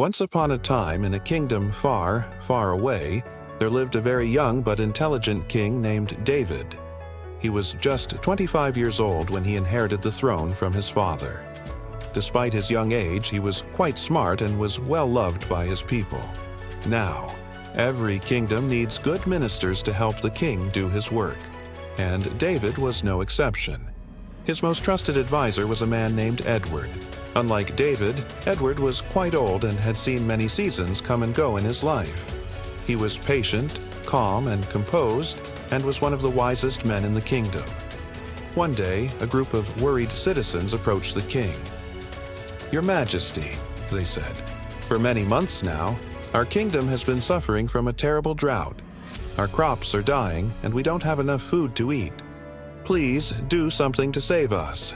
Once upon a time, in a kingdom far, far away, there lived a very young but intelligent king named David. He was just 25 years old when he inherited the throne from his father. Despite his young age, he was quite smart and was well loved by his people. Now, every kingdom needs good ministers to help the king do his work, and David was no exception. His most trusted advisor was a man named Edward. Unlike David, Edward was quite old and had seen many seasons come and go in his life. He was patient, calm, and composed, and was one of the wisest men in the kingdom. One day, a group of worried citizens approached the king. "Your Majesty," they said, "for many months now, our kingdom has been suffering from a terrible drought. Our crops are dying, and we don't have enough food to eat. Please do something to save us."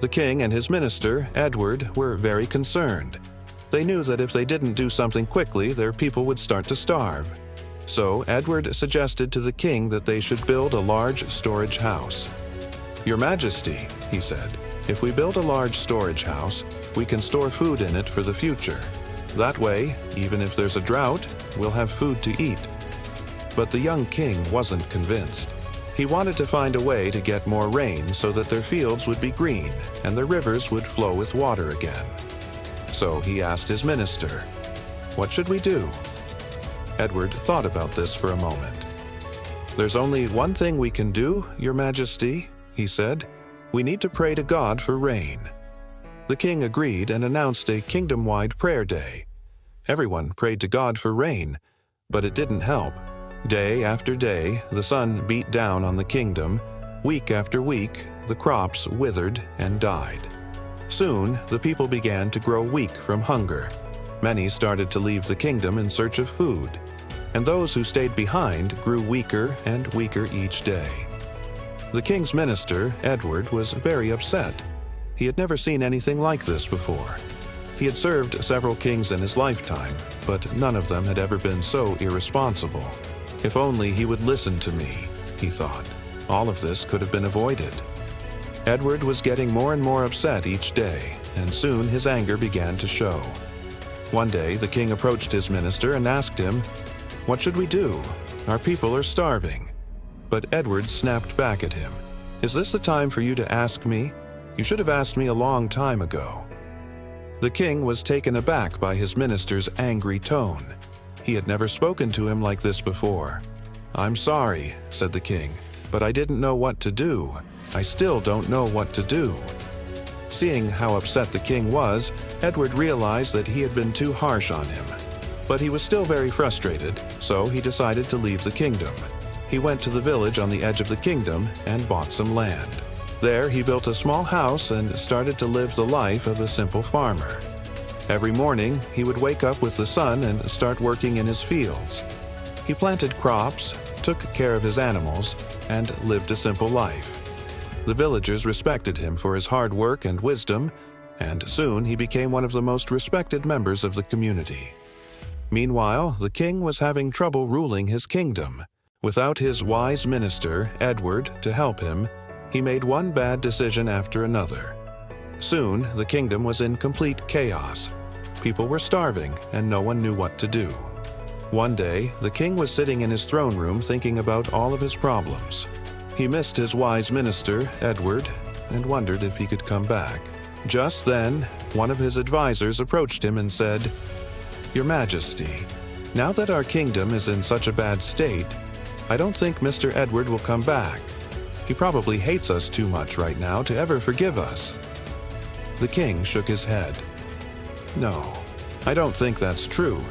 The king and his minister, Edward, were very concerned. They knew that if they didn't do something quickly, their people would start to starve. So Edward suggested to the king that they should build a large storage house. "Your Majesty," he said, "if we build a large storage house, we can store food in it for the future. That way, even if there's a drought, we'll have food to eat." But the young king wasn't convinced. He wanted to find a way to get more rain so that their fields would be green and their rivers would flow with water again. So he asked his minister, "What should we do?" Edward thought about this for a moment. "There's only one thing we can do, Your Majesty," he said. "We need to pray to God for rain." The king agreed and announced a kingdom-wide prayer day. Everyone prayed to God for rain, but it didn't help. Day after day, the sun beat down on the kingdom. Week after week, the crops withered and died. Soon, the people began to grow weak from hunger. Many started to leave the kingdom in search of food, and those who stayed behind grew weaker and weaker each day. The king's minister, Edward, was very upset. He had never seen anything like this before. He had served several kings in his lifetime, but none of them had ever been so irresponsible. If only he would listen to me, he thought. All of this could have been avoided. Edward was getting more and more upset each day, and soon his anger began to show. One day, the king approached his minister and asked him, "What should we do? Our people are starving." But Edward snapped back at him. "Is this the time for you to ask me? You should have asked me a long time ago." The king was taken aback by his minister's angry tone. He had never spoken to him like this before. "I'm sorry," said the king, "but I didn't know what to do. I still don't know what to do." Seeing how upset the king was, Edward realized that he had been too harsh on him. But he was still very frustrated, so he decided to leave the kingdom. He went to the village on the edge of the kingdom and bought some land. There he built a small house and started to live the life of a simple farmer. Every morning, he would wake up with the sun and start working in his fields. He planted crops, took care of his animals, and lived a simple life. The villagers respected him for his hard work and wisdom, and soon he became one of the most respected members of the community. Meanwhile, the king was having trouble ruling his kingdom. Without his wise minister, Edward, to help him, he made one bad decision after another. Soon, the kingdom was in complete chaos. People were starving, and no one knew what to do. One day, the king was sitting in his throne room thinking about all of his problems. He missed his wise minister, Edward, and wondered if he could come back. Just then, one of his advisors approached him and said, "Your Majesty, now that our kingdom is in such a bad state, I don't think Mr. Edward will come back. He probably hates us too much right now to ever forgive us." The king shook his head. "No, I don't think that's true.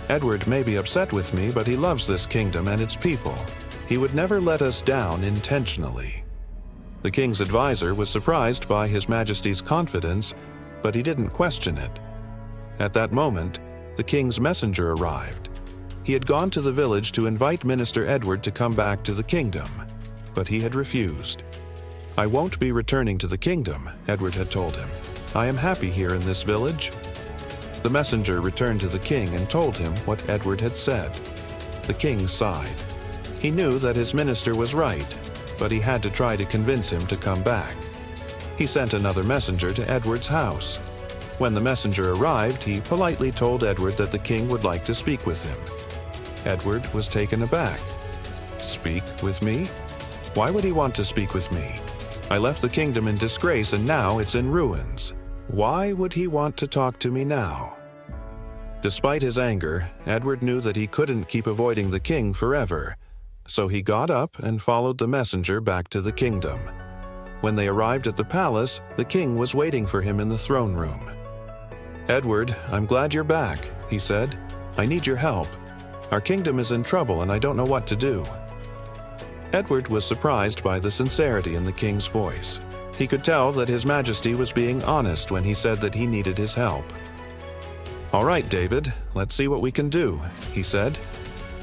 Edward may be upset with me, but he loves this kingdom and its people. He would never let us down intentionally." The king's advisor was surprised by His Majesty's confidence, but he didn't question it. At that moment, the king's messenger arrived. He had gone to the village to invite Minister Edward to come back to the kingdom, but he had refused. "I won't be returning to the kingdom," Edward had told him. "I am happy here in this village." The messenger returned to the king and told him what Edward had said. The king sighed. He knew that his minister was right, but he had to try to convince him to come back. He sent another messenger to Edward's house. When the messenger arrived, he politely told Edward that the king would like to speak with him. Edward was taken aback. Speak with me? Why would he want to speak with me? I left the kingdom in disgrace and now it's in ruins. Why would he want to talk to me now? Despite his anger, Edward knew that he couldn't keep avoiding the king forever, so he got up and followed the messenger back to the kingdom. When they arrived at the palace, the king was waiting for him in the throne room. "Edward, I'm glad you're back," he said. "I need your help. Our kingdom is in trouble and I don't know what to do." Edward was surprised by the sincerity in the king's voice. He could tell that His Majesty was being honest when he said that he needed his help. "All right, David, let's see what we can do," he said.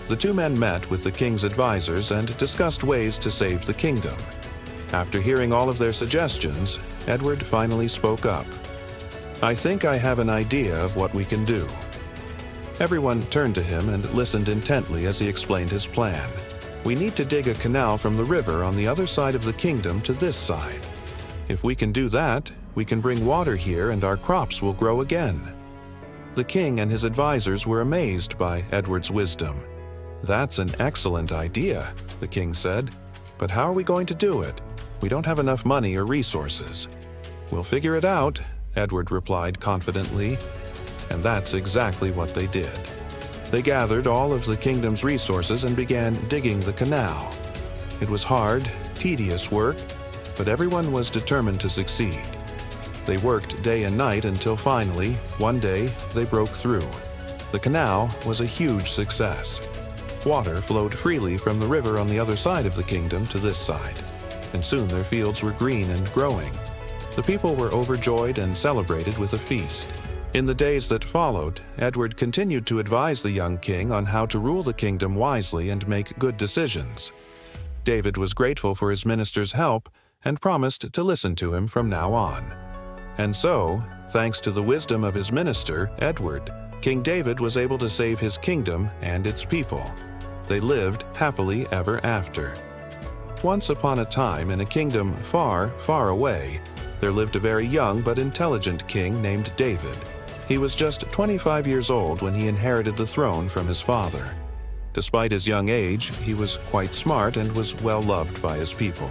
The two men met with the king's advisors and discussed ways to save the kingdom. After hearing all of their suggestions, Edward finally spoke up. "I think I have an idea of what we can do." Everyone turned to him and listened intently as he explained his plan. "We need to dig a canal from the river on the other side of the kingdom to this side. If we can do that, we can bring water here and our crops will grow again." The king and his advisors were amazed by Edward's wisdom. "That's an excellent idea," the king said. "But how are we going to do it? We don't have enough money or resources." "We'll figure it out," Edward replied confidently. And that's exactly what they did. They gathered all of the kingdom's resources and began digging the canal. It was hard, tedious work, but everyone was determined to succeed. They worked day and night until finally, one day, they broke through. The canal was a huge success. Water flowed freely from the river on the other side of the kingdom to this side, and soon their fields were green and growing. The people were overjoyed and celebrated with a feast. In the days that followed, Edward continued to advise the young king on how to rule the kingdom wisely and make good decisions. David was grateful for his minister's help and promised to listen to him from now on. And so, thanks to the wisdom of his minister, Edward, King David was able to save his kingdom and its people. They lived happily ever after. Once upon a time, in a kingdom far, far away, there lived a very young but intelligent king named David. He was just 25 years old when he inherited the throne from his father. Despite his young age, he was quite smart and was well loved by his people.